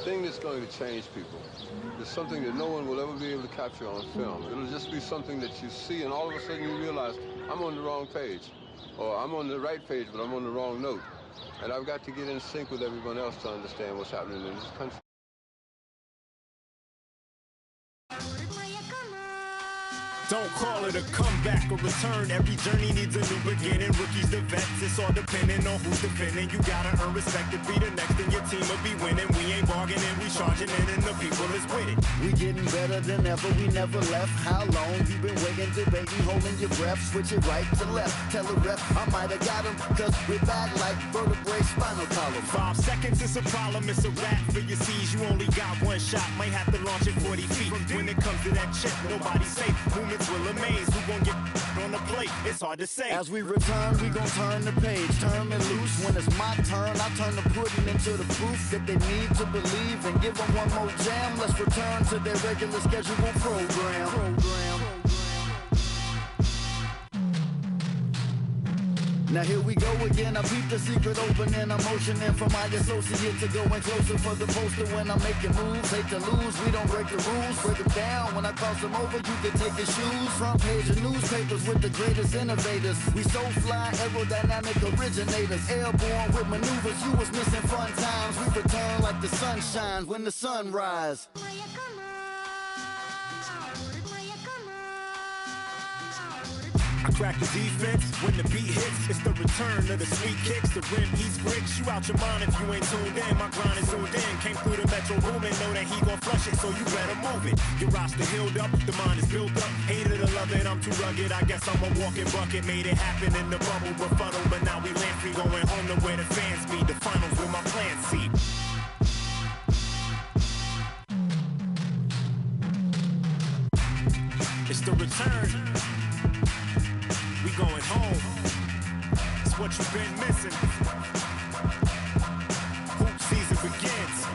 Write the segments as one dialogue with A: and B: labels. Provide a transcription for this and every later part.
A: thing that's going to change people is something that no one will ever be able to capture on film. It'll just be something that you see, and all of a sudden you realize, I'm on the wrong page. Or I'm on the right page, but I'm on the wrong note. And I've got to get in sync with everyone else to understand what's happening in this country.
B: Don't call it a comeback or return. Every journey needs a new beginning. Rookies to vets, it's all depending on who's defending. You gotta earn respect to be the next, and your team will be winning. We ain't bargaining, we charging in, and the people is with it.
C: We getting better than ever, we never left. How long you been waiting, debating, holding your breath? Switch it right to left, tell a rep I might have got him, cause we're back like vertebrae, spinal column.
B: 5 seconds is a problem, it's a wrap for your C's. You only got one shot, might have to launch it 40 feet. When it comes to that chip, nobody's safe. Movements will amaze, who gon' get on the plate? It's hard to say.
C: As we return, we gon' turn the page, turn and loose. When it's my turn, I turn the pudding into the proof that they need to believe, and give them one more jam. Let's return to their regular scheduled program. Now here we go again, I peep the secret opening. I'm motioning for my associate to go in closer for the poster when I'm making moves. Hate to lose, we don't break the rules, break them down. When I cross them over, you can take your shoes. Front page of newspapers with the greatest innovators. We so fly, aerodynamic originators. Airborne with maneuvers, you was missing fun times. We return like the sun shines when the sun rise.
B: I crack the defense when the beat hits. It's the return of the sweet kicks. The rim eats bricks. You out your mind if you ain't tuned in. My grind is zoomed in. Came through the metro room and know that he gon' flush it, so you better move it. Your roster healed up, the mind is built up. Hated to love it, I'm too rugged. I guess I'm a walking bucket. Made it happen in the bubble, befuddle, but now we land free, going home to where the fans meet. The finals with my plan seat. It's the return. We going home. It's what you've been missing. Hoop season begins.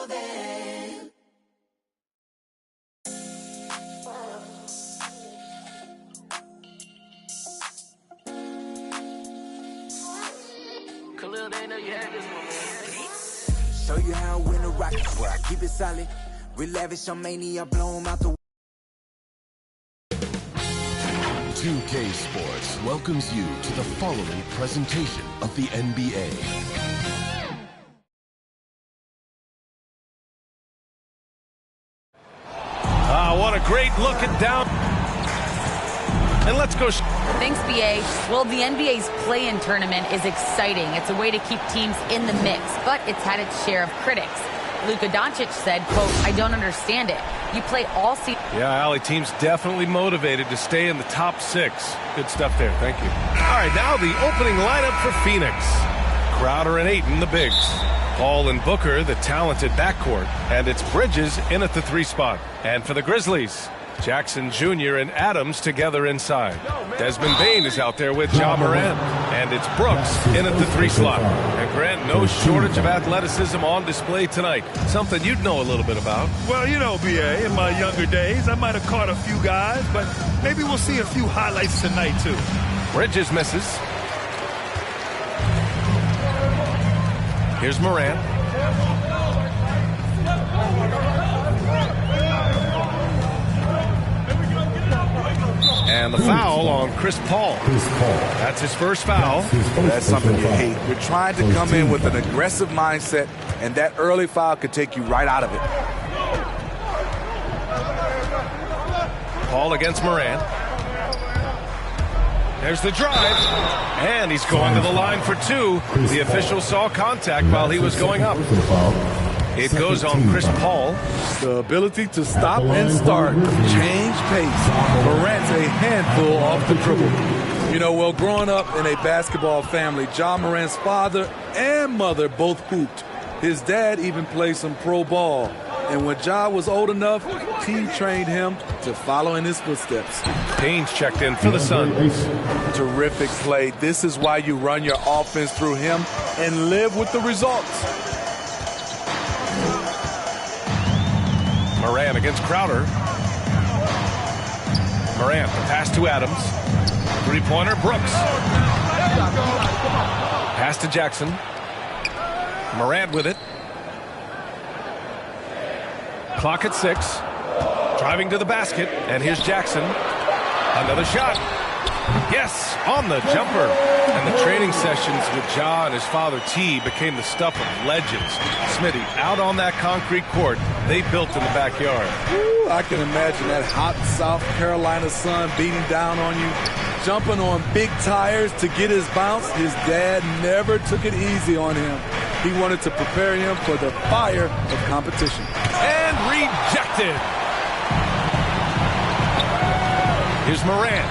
D: Show you how I win a rocket where I keep it solid. We lavish on mania, blow 'em out the
E: 2K Sports welcomes you to the following presentation of the NBA.
F: What a great look at down. And let's go.
G: Thanks, BA. Well, the NBA's play-in tournament is exciting. It's a way to keep teams in the mix, but it's had its share of critics. Luka Doncic said, quote, "I don't understand it. You play all season."
F: Yeah, Allie, team's definitely motivated to stay in the top 6. Good stuff there. Thank you. All right, now the opening lineup for Phoenix. Crowder and Ayton, the bigs. Paul and Booker, the talented backcourt. And it's Bridges in at the 3 spot. And for the Grizzlies, Jackson Jr. and Adams together inside. Desmond Bane is out there with Ja Morant. And it's Brooks in at the 3 slot. And Grant, no shortage of athleticism on display tonight. Something you'd know a little bit about.
H: Well, you know, BA, in my younger days, I might have caught a few guys, but maybe we'll see a few highlights tonight, too.
F: Bridges misses. Here's Morant. And the foul on Chris Paul. That's his first foul.
I: That's something you hate. You're trying to come in with an aggressive mindset, and that early foul could take you right out of it.
F: Paul against Morant. There's the drive. And he's going to the line for 2. The official saw contact while he was going up. It goes on Chris Paul.
I: The ability to stop and start, change pace. Morant's a handful off the dribble. You know, well, growing up in a basketball family, Ja Morant's father and mother both hooped. His dad even played some pro ball. And when Ja was old enough, he trained him to follow in his footsteps.
F: Payne's checked in for the Suns.
I: Terrific play. This is why you run your offense through him and live with the results.
F: Morant against Crowder. Morant, the pass to Adams. 3-pointer, Brooks. Pass to Jackson. Morant with it. Clock at 6. Driving to the basket, and here's Jackson. Another shot. Yes, on the jumper. And the training sessions with Ja and his father T became the stuff of legends. Smitty, out on that concrete court they built in the backyard.
I: Ooh, I can imagine that hot South Carolina sun beating down on you, jumping on big tires to get his bounce. His dad never took it easy on him. He wanted to prepare him for the fire of competition.
F: And rejected. Here's Morant.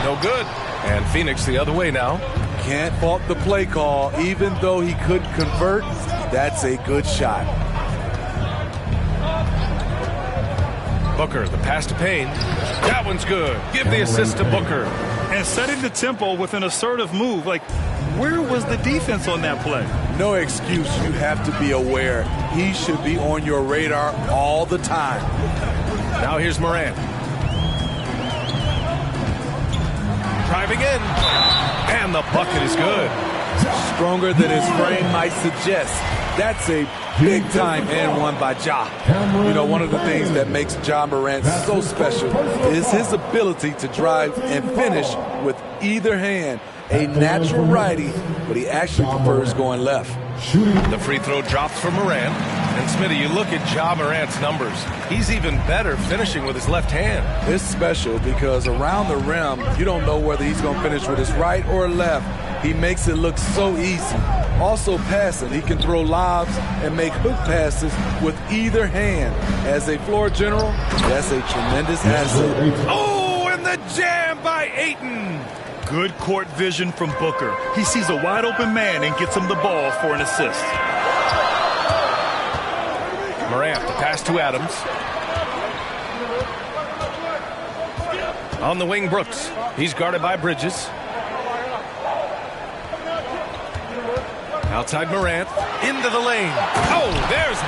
F: No good. And Phoenix the other way now.
I: Can't fault the play call. Even though he couldn't convert, that's a good shot.
F: Booker, the pass to Payne. That one's good. Give the assist to Booker.
H: And setting the tempo with an assertive move. Like, where was the defense on that play?
I: No excuse. You have to be aware. He should be on your radar all the time.
F: Now here's Morant. Driving in. And the bucket is good.
I: Stronger than his frame might suggest. That's a big-time and one by Ja. You know, one of the things that makes Ja Morant so special is his ability to drive and finish with either hand. A natural righty, but he actually prefers going left.
F: The free throw drops for Morant. And Smitty, you look at Ja Morant's numbers. He's even better finishing with his left hand.
I: It's special because around the rim, you don't know whether he's going to finish with his right or left. He makes it look so easy. Also passing, he can throw lobs and make hook passes with either hand. As a floor general, that's a tremendous asset.
F: Oh, and the jam by Ayton.
H: Good court vision from Booker. He sees a wide open man and gets him the ball for an assist.
F: Morant, the pass to Adams. On the wing, Brooks. He's guarded by Bridges. Outside Morant. Into the lane. Oh, there's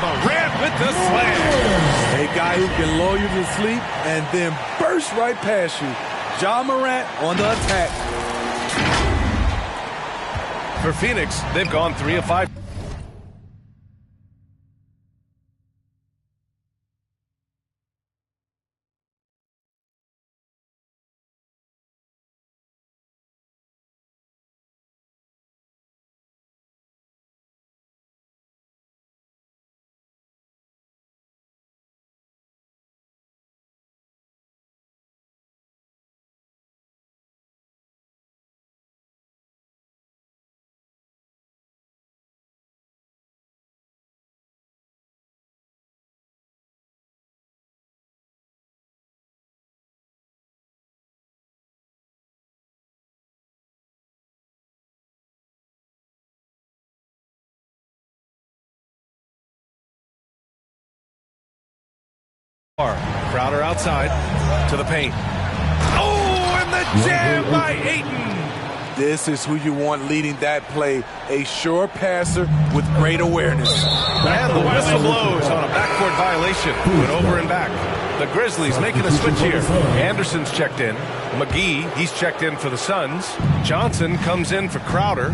F: the slam.
I: A guy who can lull you to sleep and then burst right past you. Ja Morant on the attack.
F: For Phoenix, they've gone 3 of 5. Crowder outside to the paint. Oh, and the jam by Ayton.
I: This is who you want leading that play. A sure passer with great awareness.
F: And the whistle blows on a backcourt violation. Went over and back. The Grizzlies making a switch here. Anderson's checked in. McGee, he's checked in for the Suns. Johnson comes in for Crowder.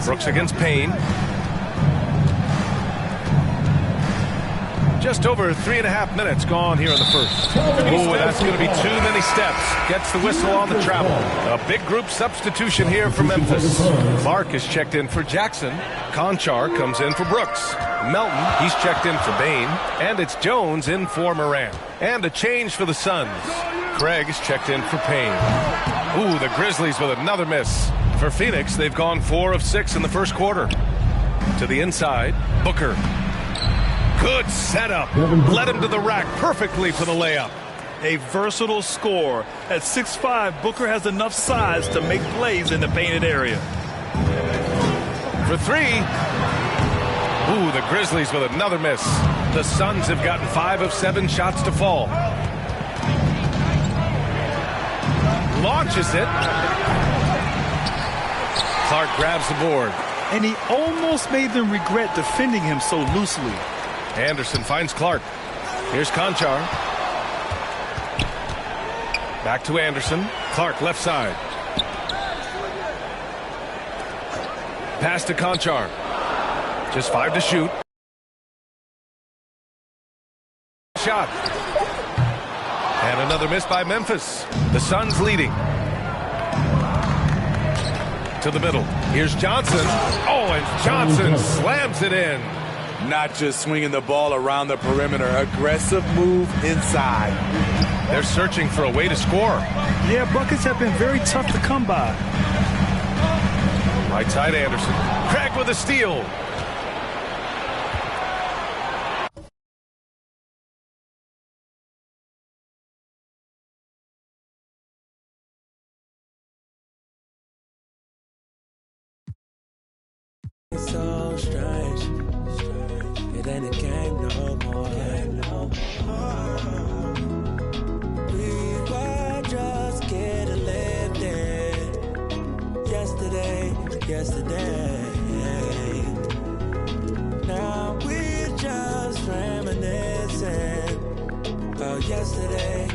F: Brooks against Payne. Just over 3.5 minutes gone here in the first. Oh, that's going to be too many steps. Gets the whistle on the travel. A big group substitution here for Memphis. Clark is checked in for Jackson. Conchar comes in for Brooks. Melton, he's checked in for Bain. And it's Jones in for Morant. And a change for the Suns. Craig is checked in for Payne. Ooh, the Grizzlies with another miss. For Phoenix, they've gone 4 of 6 in the first quarter. To the inside, Booker. Good setup. Led him to the rack perfectly for the layup.
H: A versatile scorer. At 6'5", Booker has enough size to make plays in the painted area.
F: For 3. Ooh, the Grizzlies with another miss. The Suns have gotten 5 of 7 shots to fall. Launches it. Clark grabs the board.
H: And he almost made them regret defending him so loosely.
F: Anderson finds Clark. Here's Conchar. Back to Anderson. Clark left side. Pass to Conchar. Just 5 to shoot. Shot. And another miss by Memphis. The Suns leading. To the middle. Here's Johnson. Oh, and Johnson slams it in.
I: Not just swinging the ball around the perimeter. Aggressive move inside.
F: They're searching for a way to score.
H: Yeah, buckets have been very tough to come by.
F: Right side Anderson. Craig with a steal.
J: It's so strange. It ain't a game no more. We were just getting lifted. Yesterday. Now we're just reminiscing about yesterday.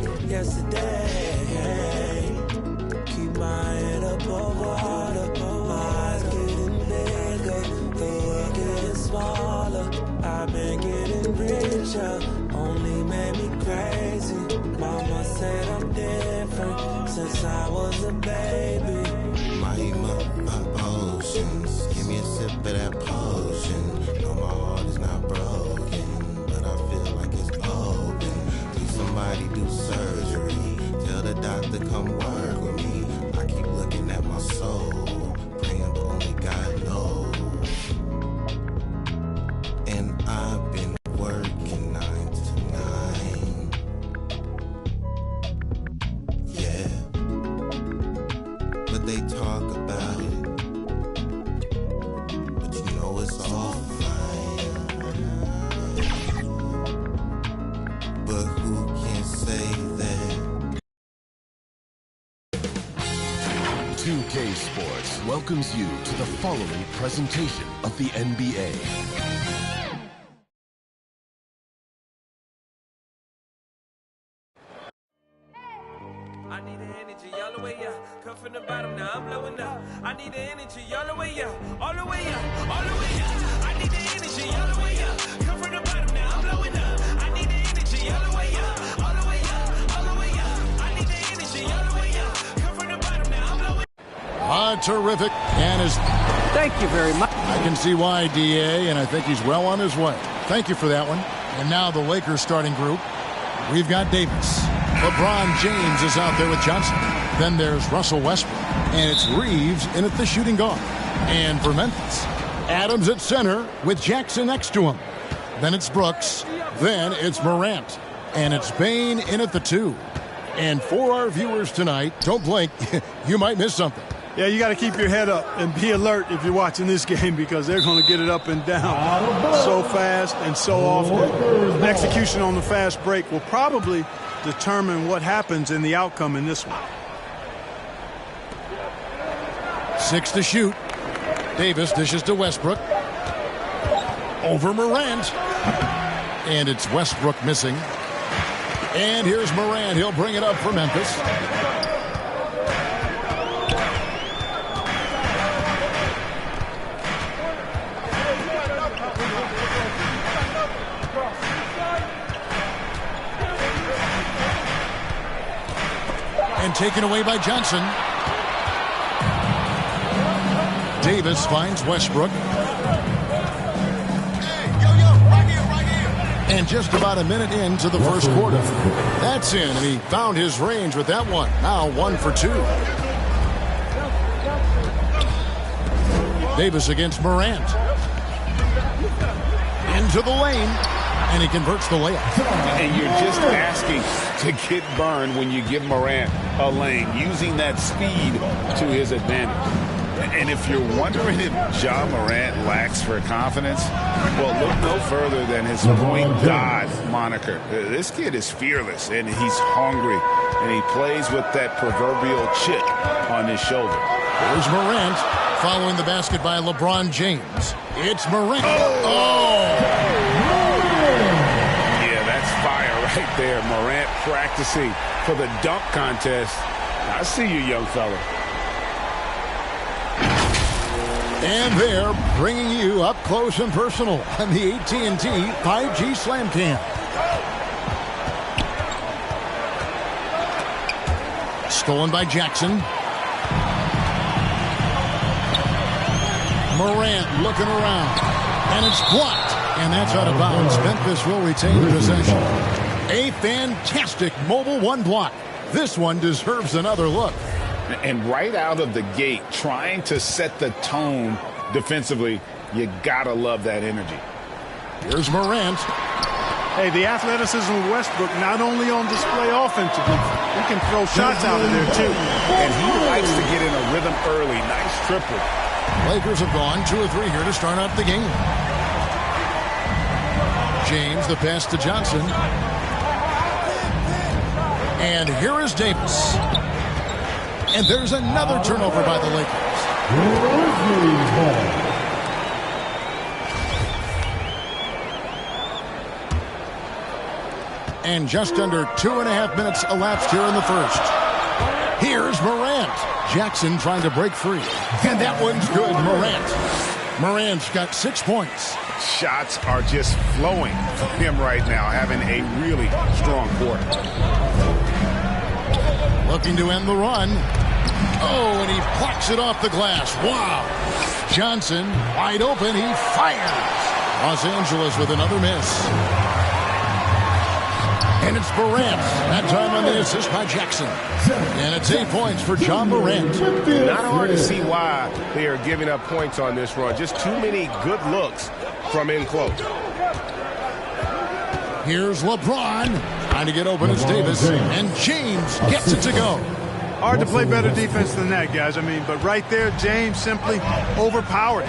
J: Keep my head up over water. My eyes getting bigger. The world getting smaller. I've been getting richer. Only made me crazy. Mama said I'm different since I was a baby.
K: My potions. Give me a sip of that potion. No, my heart is not broken, but I feel like it's open. Please somebody do surgery. Tell the doctor come work with me. I keep looking at my soul, praying but only God knows. And I've been working 9 to 9. Yeah. But they talk about it, but you know it's all fine.
E: welcomes you to the following presentation of the NBA.
J: I need the energy all the way up. Come from the bottom, now I'm blowing up. I need the energy all the way up. All the way up, all the way up. I need the energy all the way up. Come from the bottom, now I'm blowing up. I need the energy all the way up. All the way up, all the way up. I need the energy all the way up. Come from the bottom, now I'm blowing up.
L: Terrific. And thank you very much. I can see why, DA, and I think he's well on his way. Thank you for that one. And now the Lakers starting group. We've got Davis. LeBron James is out there with Johnson. Then there's Russell Westbrook. And it's Reeves in at the shooting guard. And for Memphis, Adams at center with Jackson next to him. Then it's Brooks. Then it's Morant. And it's Bane in at the 2. And for our viewers tonight, don't blink. You might miss something.
M: Yeah, you got to keep your head up and be alert if you're watching this game because they're going to get it up and down so fast and so often. Execution on the fast break will probably determine what happens in the outcome in this one.
L: 6 to shoot. Davis dishes to Westbrook. Over Morant. And it's Westbrook missing. And here's Morant. He'll bring it up for Memphis. And taken away by Johnson. Davis finds Westbrook. And just about a minute into the first quarter. That's in, and he found his range with that one. Now 1 for 2. Davis against Morant. Into the lane. And he converts the layup.
N: And you're just asking to get burned when you give Morant a lane, using that speed to his advantage. And if you're wondering if Ja Morant lacks for confidence, well, look no further than his point God moniker. This kid is fearless, and he's hungry, and he plays with that proverbial chip on his shoulder.
L: There's Morant following the basket by LeBron James. It's Morant.
N: Yeah, that's fire right there. Morant practicing for the dunk contest. I see you, young fella.
L: And they're bringing you up close and personal on the AT&T 5G Slam Cam. Stolen by Jackson. Morant looking around. And it's blocked. And that's out of bounds. Memphis will retain possession. A fantastic mobile 1 block. This one deserves another look.
N: And right out of the gate, trying to set the tone defensively, you gotta love that energy.
L: Here's Morant.
M: Hey, the athleticism of Westbrook not only on display offensively, he can throw shots out of there too.
N: And he likes to get in a rhythm early. Nice triple.
L: Lakers have gone 2 or 3 here to start out the game. James, the pass to Johnson. And here is Davis. And there's another turnover by the Lakers. And just under 2.5 minutes elapsed here in the first. Here's Morant. Jackson trying to break free. And that one's good, Morant's got 6 points.
N: Shots are just flowing from him right now, having a really strong quarter.
L: Looking to end the run. Oh, and he plucks it off the glass. Wow. Johnson, wide open. He fires. Los Angeles with another miss. And it's Morant. That time on the assist by Jackson. And it's 8 points for Ja Morant.
F: Not hard to see why they are giving up points on this run. Just too many good looks from in close.
L: Here's LeBron. Trying to get open as Davis. And James gets it to go.
M: Hard to play better defense than that, guys. But right there, James simply overpowered.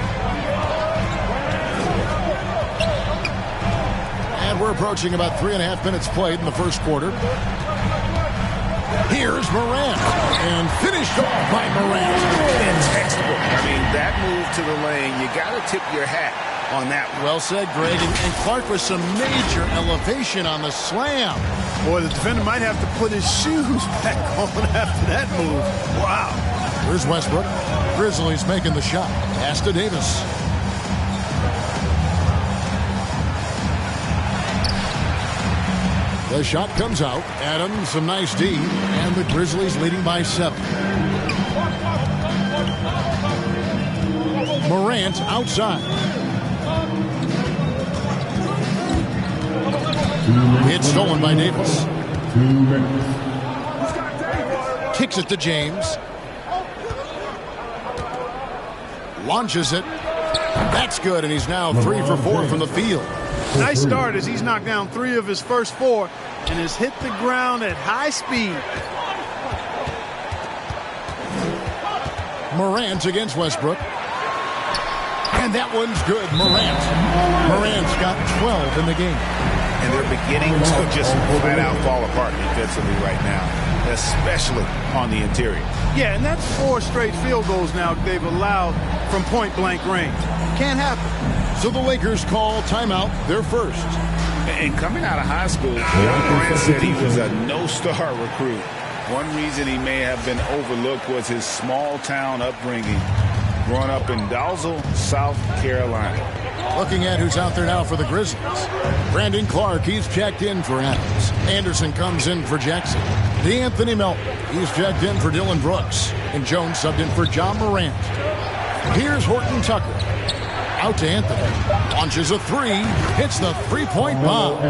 L: And we're approaching about 3.5 minutes played in the first quarter. Here's Morant, and finished off by Morant.
N: And textbook. I mean, that move to the lane, you got to tip your hat on that one.
L: Well said, Greg. And Clark with some major elevation on the slam.
M: Boy, the defender might have to put his shoes back on after that move. Wow.
L: Here's Westbrook. Grizzlies making the shot. Pass to Davis. The shot comes out. Adams, some nice D. And the Grizzlies leading by 7. Morant outside. It's stolen by Davis.
O: 2 minutes.
L: Kicks it to James. Launches it. That's good, and he's now 3 for 4 from the field.
M: Nice start as he's knocked down 3 of his first 4 and has hit the ground at high speed.
L: Morant against Westbrook. And that one's good. Morant's got 12 in the game.
N: And they're beginning to just flat out fall apart defensively right now, especially on the interior.
M: Yeah, and that's 4 straight field goals now they've allowed from point-blank range. Can't happen.
L: So the Lakers call timeout, their first.
N: And coming out of high school, John Morant said he was a no-star recruit. One reason he may have been overlooked was his small-town upbringing, growing up in Dalzell, South Carolina.
L: Looking at who's out there now for the Grizzlies. Brandon Clark, he's checked in for Adams. Anderson comes in for Jackson. DeAnthony Melton, he's checked in for Dylan Brooks. And Jones subbed in for John Morant. Here's Horton Tucker. Out to Anthony. Launches a 3. Hits the three-point bomb.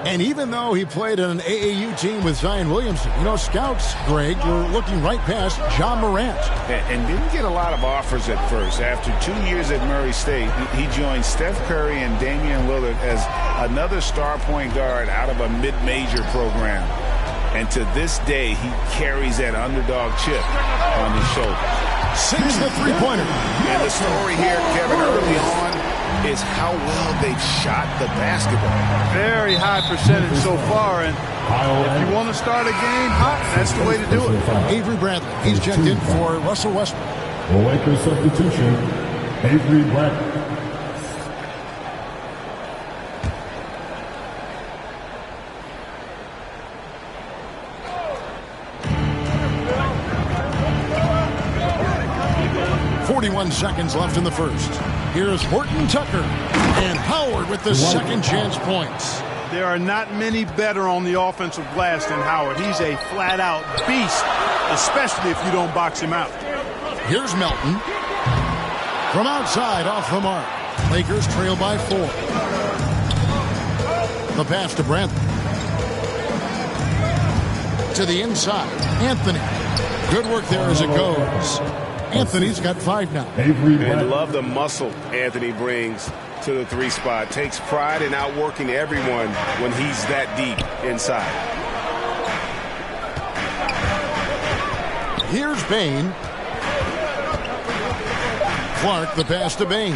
L: And even though he played on an AAU team with Zion Williamson, scouts, Greg, were looking right past John Morant.
N: And didn't get a lot of offers at first. After 2 years at Murray State, he joined Steph Curry and Damian Lillard as another star point guard out of a mid-major program. And to this day, he carries that underdog chip on his shoulder.
L: Sinks the three-pointer.
N: And the story here, Kevin, early on is how well they've shot the basketball.
M: Very high percentage so far, and if you want to start a game hot, that's the way to do it.
L: Avery Bradley, he's checked in for Russell Westbrook.
O: The Lakers substitution, Avery Bradley.
L: Seconds left in the first. Here's Horton Tucker and Howard with the second chance points.
M: There are not many better on the offensive glass than Howard. He's a flat-out beast, especially if you don't box him out.
L: Here's Melton. From outside, off the mark. Lakers trail by 4. The pass to Bradley. To the inside. Anthony. Good work there as it goes. Anthony's got 5 now.
P: And love the muscle Anthony brings to the 3 spot. Takes pride in outworking everyone when he's that deep inside.
L: Here's Bain. Clark, the pass to Bain.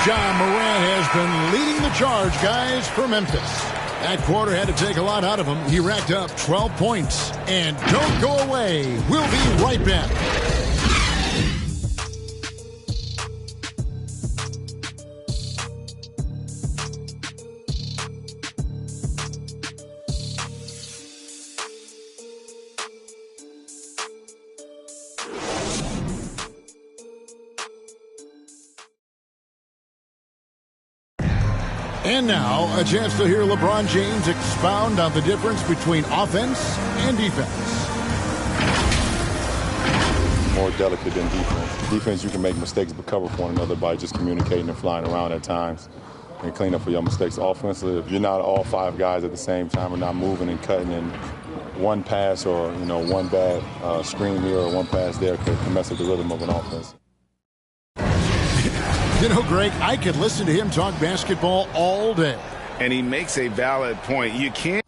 L: John Morant has been leading the charge, guys, for Memphis. That quarter had to take a lot out of him. He racked up 12 points. And don't go away. We'll be right back. And now, a chance to hear LeBron James expound on the difference between offense and defense.
Q: More delicate than defense. Defense, you can make mistakes but cover for one another by just communicating and flying around at times and clean up for your mistakes. Offensively, if you're not all 5 guys at the same time and not moving and cutting, and one pass or one bad screen here or one pass there could mess with the rhythm of an offense.
L: Greg, I could listen to him talk basketball all day.
P: And he makes a valid point. You can't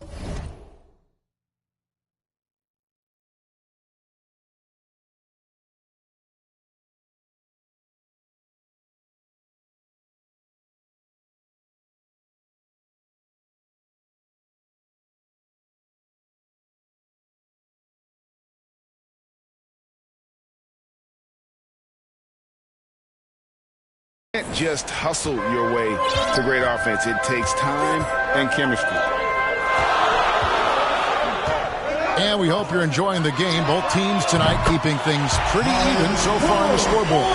N: You can't just hustle your way to great offense. It takes time and chemistry.
L: And we hope you're enjoying the game. Both teams tonight keeping things pretty even so far on the scoreboard.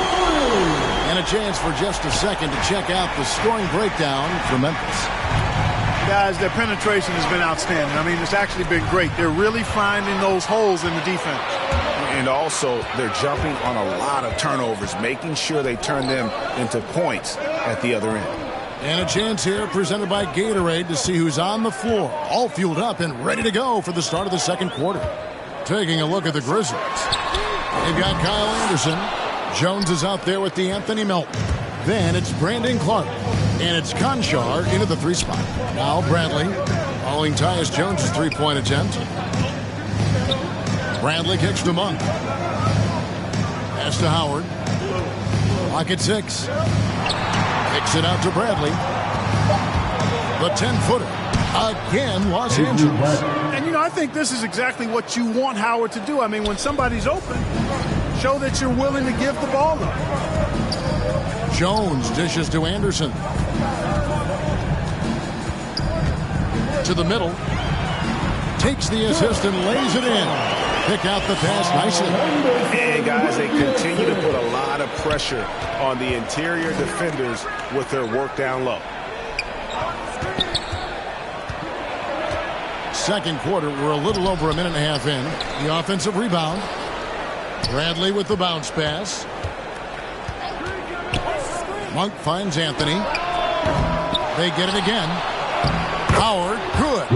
L: And a chance for just a second to check out the scoring breakdown for Memphis.
M: Guys, their penetration has been outstanding. I mean, it's actually been great. They're really finding those holes in the defense.
N: And also, they're jumping on a lot of turnovers, making sure they turn them into points at the other end.
L: And a chance here presented by Gatorade to see who's on the floor, all fueled up and ready to go for the start of the second quarter. Taking a look at the Grizzlies. They've got Kyle Anderson. Jones is out there with DeAnthony Melton. Then it's Brandon Clark. And it's Conchar into the 3 spot. Now Bradley following Tyus Jones' 3-point attempt. Bradley kicks to Monk. Pass to Howard. Lock at 6. Kicks it out to Bradley. The 10-footer. Again, Los Angeles.
M: And, you know, I think this is exactly what you want Howard to do. I mean, when somebody's open, show that you're willing to give the ball up.
L: Jones dishes to Anderson. To the middle. Takes the assist and lays it in. Pick out the pass nicely.
N: And guys, they continue to put a lot of pressure on the interior defenders with their work down low.
L: Second quarter, we're a little over a minute and a half in. The offensive rebound. Bradley with the bounce pass. Monk finds Anthony. They get it again. Howard, good.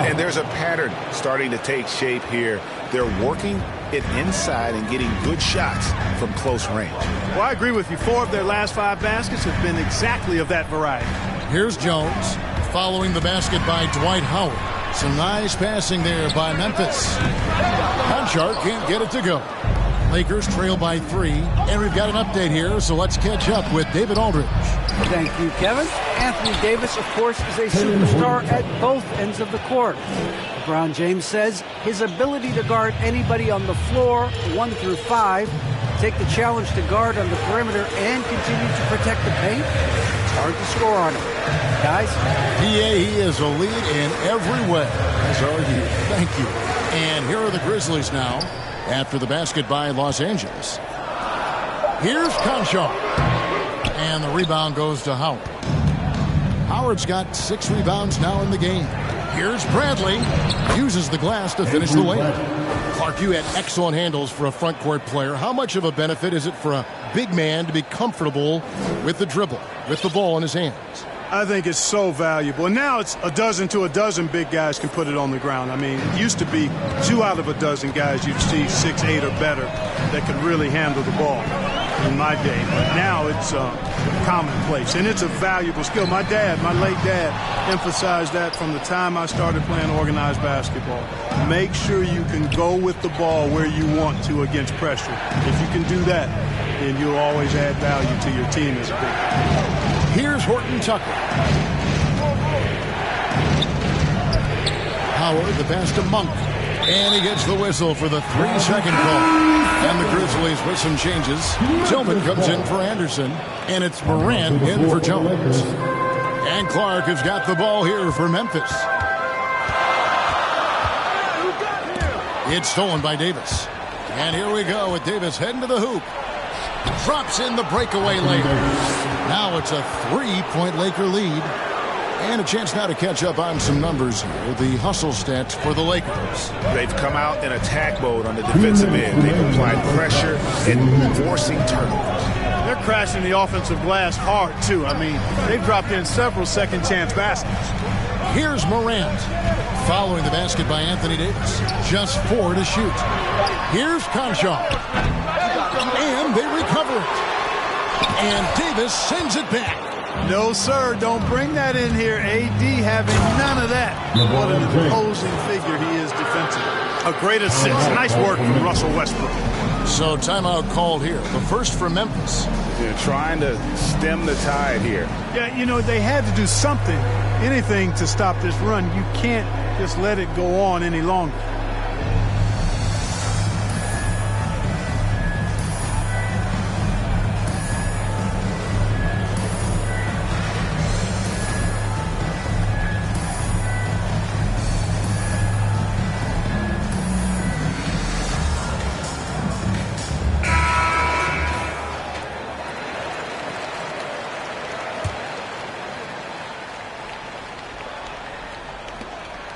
N: And there's a pattern starting to take shape here. They're working it inside and getting good shots from close range.
M: Well, I agree with you. 4 of their last 5 baskets have been exactly of that variety.
L: Here's Jones following the basket by Dwight Howard. Some nice passing there by Memphis. Conchar can't get it to go. Lakers trail by 3, and we've got an update here, so let's catch up with David Aldridge.
R: Thank you, Kevin. Anthony Davis, of course, is a superstar at both ends of the court. LeBron James says his ability to guard anybody on the floor, 1 through 5, take the challenge to guard on the perimeter and continue to protect the paint, it's hard to score on him. Guys?
L: He is a lead in every way. As are you. Thank you. And here are the Grizzlies now. After the basket by Los Angeles. Here's Conchar. And the rebound goes to Howard. Howard's got 6 rebounds now in the game. Here's Bradley. Uses the glass to finish the layup. Clark, you had excellent handles for a front court player. How much of a benefit is it for a big man to be comfortable with the dribble, with the ball in his hands?
M: I think it's so valuable. And now it's a dozen to a dozen big guys can put it on the ground. I mean, it used to be 2 out of a dozen guys you'd see 6, 8 or better that could really handle the ball in my day. But now it's commonplace, and it's a valuable skill. My dad, my late dad, emphasized that from the time I started playing organized basketball. Make sure you can go with the ball where you want to against pressure. If you can do that, then you'll always add value to your team as a big guy.
L: Here's Horton Tucker. Howard, the pass to Monk. And he gets the whistle for the 3-second call. And the Grizzlies with some changes. Tillman comes in for Anderson. And it's Morant in for Jones. And Clark has got the ball here for Memphis. It's stolen by Davis. And here we go with Davis heading to the hoop. Drops in the breakaway layup. Now it's a 3-point Laker lead. And a chance now to catch up on some numbers here. The hustle stats for the Lakers.
N: They've come out in attack mode on the defensive end. They've applied pressure and forcing turnovers.
M: They're crashing the offensive glass hard, too. I mean, they've dropped in several second-chance baskets.
L: Here's Morant. Following the basket by Anthony Davis. Just 4 to shoot. Here's Conchar. And they recover it. And Davis sends it back.
M: No, sir, don't bring that in here. AD having none of that. What an imposing figure he is defensively. A great assist. Nice work from Russell Westbrook.
L: So timeout called here. The first for Memphis.
N: They're trying to stem the tide here.
M: Yeah, you know, they had to do something, anything to stop this run. You can't just let it go on any longer.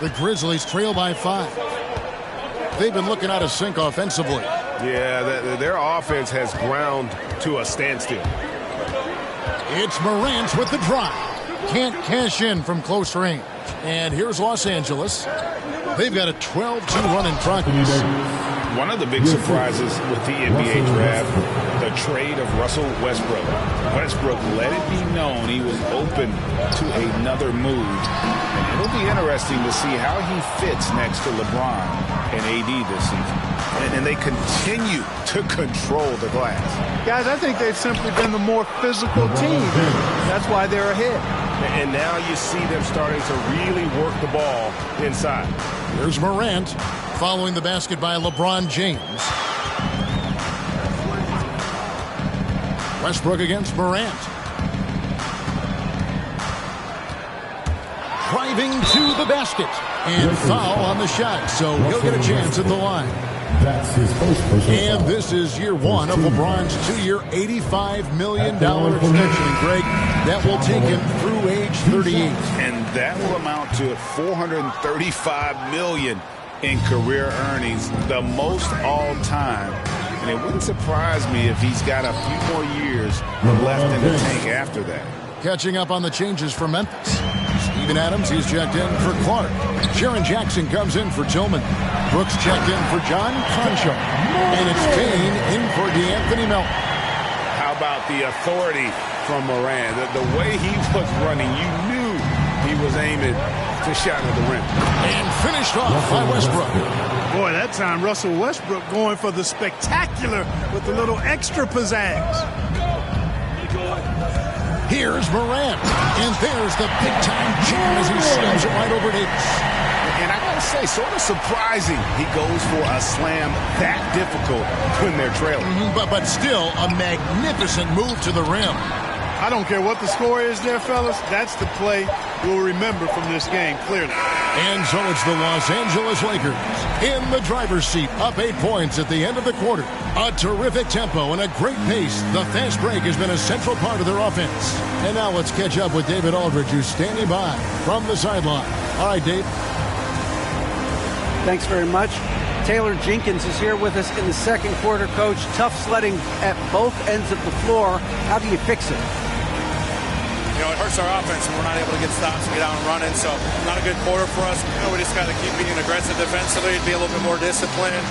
L: The Grizzlies trail by 5. They've been looking out of sync offensively.
P: Yeah, their offense has ground to a standstill.
L: It's Morant with the drive. Can't cash in from close range. And here's Los Angeles. They've got a 12-2 run in progress.
N: One of the big surprises with the NBA draft, the trade of Russell Westbrook. Westbrook let it be known he was open to another move. It'll be interesting to see how he fits next to LeBron and AD this season. And they continue to control the glass.
M: Guys, I think they've simply been the more physical team. That's why they're ahead.
P: And now you see them starting to really work the ball inside.
L: Here's Morant following the basket by LeBron James. Westbrook against Morant. Driving to the basket. And foul on the shot, so he'll get a chance at the line.
O: That's his first personal
L: And
O: foul.
L: this is year one of LeBron's 2-year, $85 million extension. And Greg, that will take him through age 38.
N: And that will amount to $435 million in career earnings, the most all time. And it wouldn't surprise me if he's got a few more years left in the tank after that.
L: Catching up on the changes for Memphis. Steven Adams, he's checked in for Clark. Sharon Jackson comes in for Tillman. Brooks checked in for John Concho. And it's Payne in for DeAnthony Melton.
P: How about the authority from Moran? The way he was running, you knew he was aiming to shot at the rim.
L: And finished off by Westbrook.
M: Boy, that time Russell Westbrook going for the spectacular with a little extra pizzazz.
L: Here's Morant. And there's the big-time jam as he slams it right over Davis.
P: And I got to say, sort of surprising he goes for a slam that difficult when they're trailing.
L: But still a magnificent move to the rim.
M: I don't care what the score is there, fellas. That's the play we'll remember from this game, clearly.
L: And so it's the Los Angeles Lakers in the driver's seat, up 8 points at the end of the quarter. A terrific tempo and a great pace. The fast break has been a central part of their offense. And now let's catch up with David Aldridge, who's standing by from the sideline. All right, Dave.
R: Thanks very much. Taylor Jenkins is here with us in the second quarter, Coach. Tough sledding at both ends of the floor. How do you fix it?
S: You know, it hurts our offense when we're not able to get stops and get out and running. So not a good quarter for us. You know, we just got to keep being aggressive defensively and be a little bit more disciplined.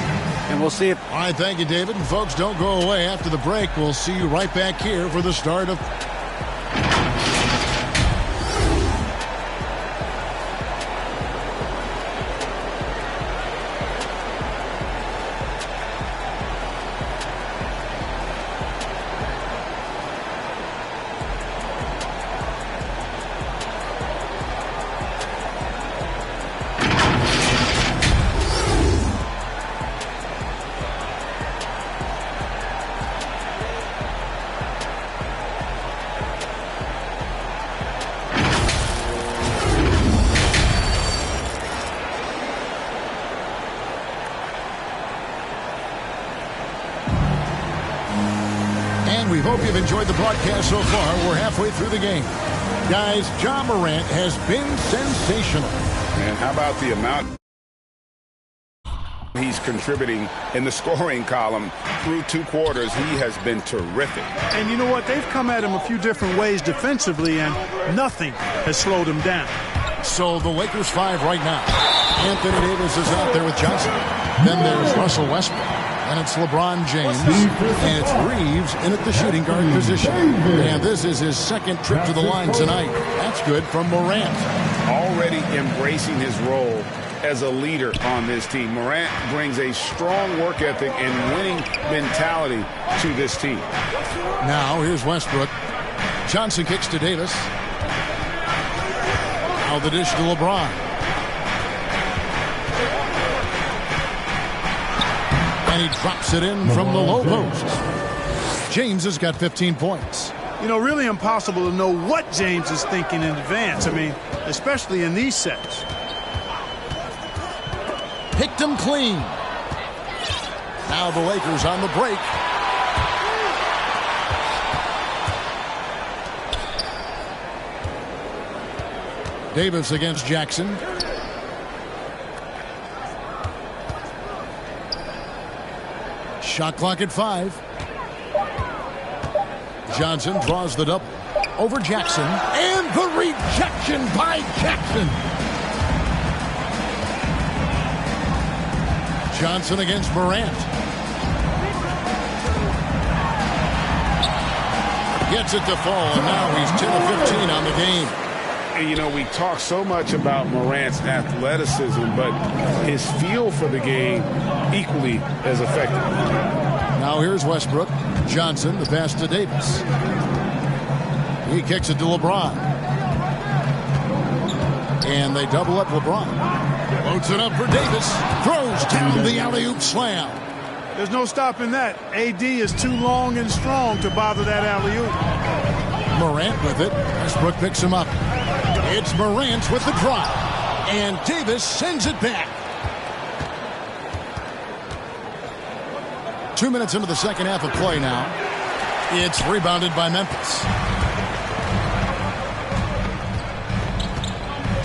R: And we'll see if...
L: All right, thank you, David. And folks, don't go away. After the break, we'll see you right back here for the start of... We hope you've enjoyed the broadcast so far. We're halfway through the game. Guys, Ja Morant has been sensational.
N: And how about the amount he's contributing in the scoring column through 2 quarters? He has been terrific.
M: And you know what? They've come at him a few different ways defensively, and nothing has slowed him down.
L: So the Lakers 5 right now. Anthony Davis is out there with Johnson. Then there's Russell Westbrook. And it's LeBron James, and it's Reeves in at the shooting guard position. And this is his second trip to the line tonight. That's good from Morant.
N: Already embracing his role as a leader on this team. Morant brings a strong work ethic and winning mentality to this team.
L: Now here's Westbrook. Johnson kicks to Davis. Now the dish to LeBron. And he drops it in from the low post. James has got 15 points.
M: You know, really impossible to know what James is thinking in advance. I mean, especially in these sets.
L: Picked him clean. Now the Lakers on the break. Davis against Jackson. Shot clock at 5. Johnson draws the double. Over Jackson. And the rejection by Jackson. Johnson against Morant. Gets it to fall, and now he's 10 of 15 on the game.
N: And, you know, we talk so much about Morant's athleticism, but his feel for the game equally as effective.
L: Now here's Westbrook. Johnson, the pass to Davis. He kicks it to LeBron. And they double up LeBron. Loads it up for Davis. Throws down the alley-oop slam.
M: There's no stopping that. AD is too long and strong to bother that alley-oop.
L: Morant with it. Westbrook picks him up. It's Morant with the drive. And Davis sends it back. 2 minutes into the second half of play now. It's rebounded by Memphis.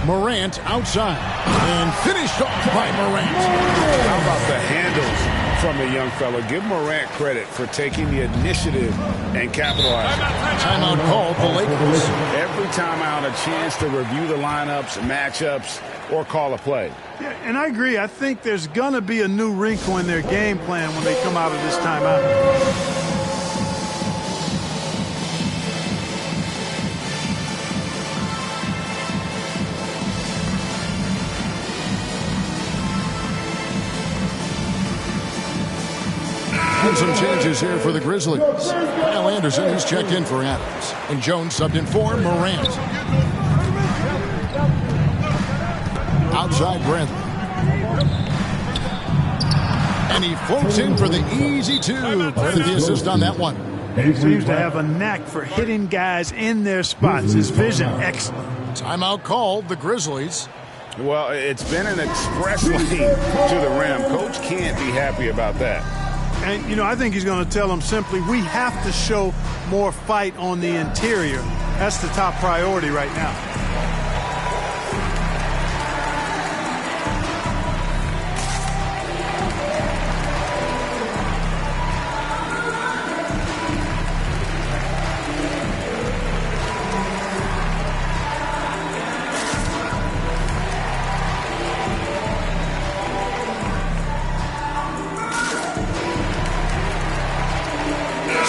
L: Morant outside. And finished off by Morant.
N: How about the handles from the young fella? Give Morant credit for taking the initiative and capitalizing.
L: Timeout called the Lakers.
N: Every timeout a chance to review the lineups, matchups, or call a play.
M: Yeah, and I agree. I think there's going to be a new wrinkle in their game plan when they come out of this timeout.
L: And some changes here for the Grizzlies. Kyle Anderson, he's checked in for Adams. And Jones subbed in for Morant. Outside Bradley. And he floats in for the easy two. Credit the assist on that one.
M: He seems to have a knack for hitting guys in their spots. His vision, excellent.
L: Timeout called the Grizzlies.
N: Well, it's been an express lane to the rim. Coach can't be happy about that.
M: And, you know, I think he's going to tell them simply, we have to show more fight on the interior. That's the top priority right now.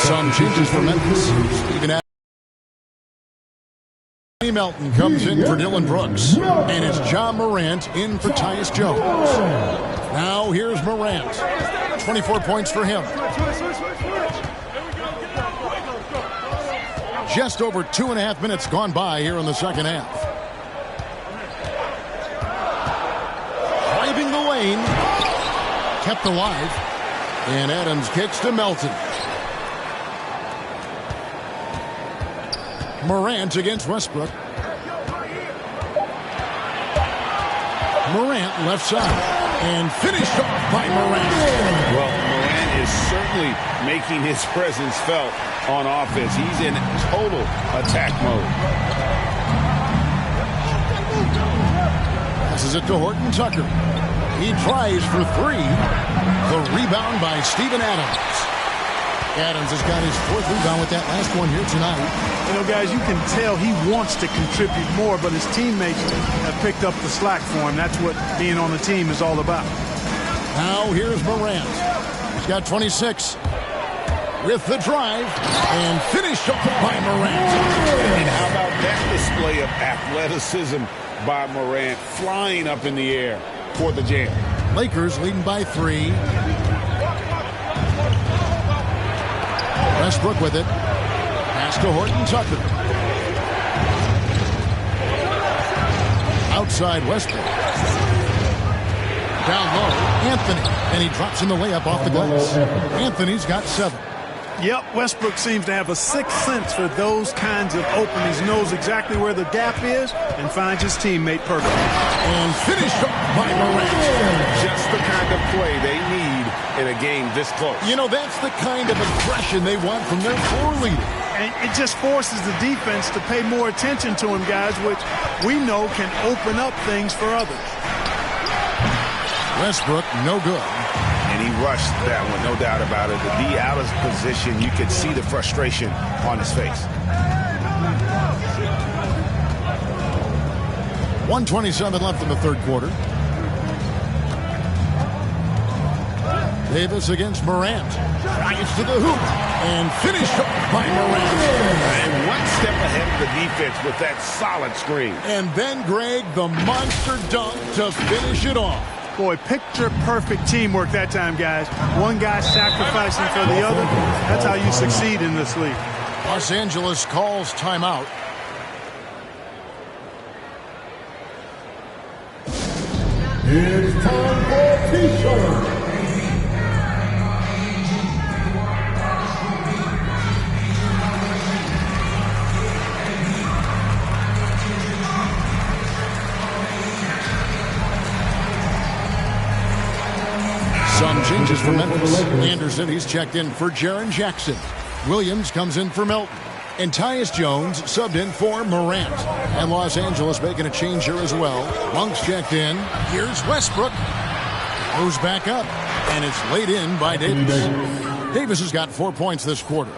L: Some changes for Memphis. Even Melton comes in for Dylan Brooks. And it's John Morant in for Tyus Jones. Now here's Morant. 24 points for him. Just over 2.5 minutes gone by here in the second half. Driving the lane. Kept alive. And Adams kicks to Melton. Morant against Westbrook. Morant left side. And finished off by Morant.
N: Well, Morant is certainly making his presence felt on offense. He's in total attack mode.
L: Passes it to Horton Tucker. He tries for three. The rebound by Steven Adams. Adams has got his 4th rebound with that last one here tonight.
M: You know, guys, you can tell he wants to contribute more, but his teammates have picked up the slack for him. That's what being on the team is all about.
L: Now here's Morant. He's got 26 with the drive and finished off by Morant.
N: And how about that display of athleticism by Morant, flying up in the air for the jam.
L: Lakers leading by 3. Westbrook with it. Pass to Horton Tucker. Outside Westbrook. Down low, Anthony. And he drops in the layup off the glass. Anthony's got 7.
M: Yep, Westbrook seems to have a sixth sense for those kinds of openings. He knows exactly where the gap is and finds his teammate perfect.
L: And finished off by Morant.
N: Just the kind of play they need in a game this close.
L: You know, that's the kind of aggression they want from their floor leader.
M: And it just forces the defense to pay more attention to him, guys, which we know can open up things for others.
L: Westbrook, no good.
N: And And he rushed that one, no doubt about it. The D out of position, you could see the frustration on his face.
L: 1:27 left in the third quarter. Davis against Morant. Drives to the hoop. And finished by Morant.
N: And one step ahead of the defense with that solid screen.
L: And then, Greg, the monster dunk to finish it off.
M: Boy, picture-perfect teamwork that time, guys. One guy sacrificing for the other. That's how you succeed in this league.
L: Los Angeles calls timeout.
O: It's time for T-shirt.
L: Some changes for Memphis. Anderson, he's checked in for Jaren Jackson. Williams comes in for Milton. And Tyus Jones subbed in for Morant. And Los Angeles making a change here as well. Monk's checked in. Here's Westbrook. Goes back up. And it's laid in by Davis. Davis has got 4 points this quarter.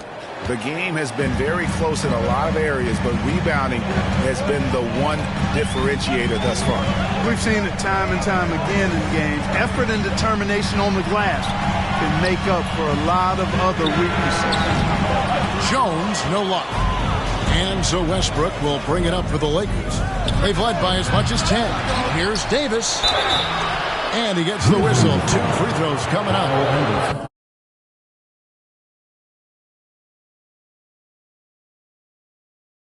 N: The game has been very close in a lot of areas, but rebounding has been the one differentiator thus far.
M: We've seen it time and time again in games. Effort and determination on the glass can make up for a lot of other weaknesses.
L: Jones, no luck. And so Westbrook will bring it up for the Lakers. They've led by as much as 10. Here's Davis. And he gets the whistle. 2 free throws coming up.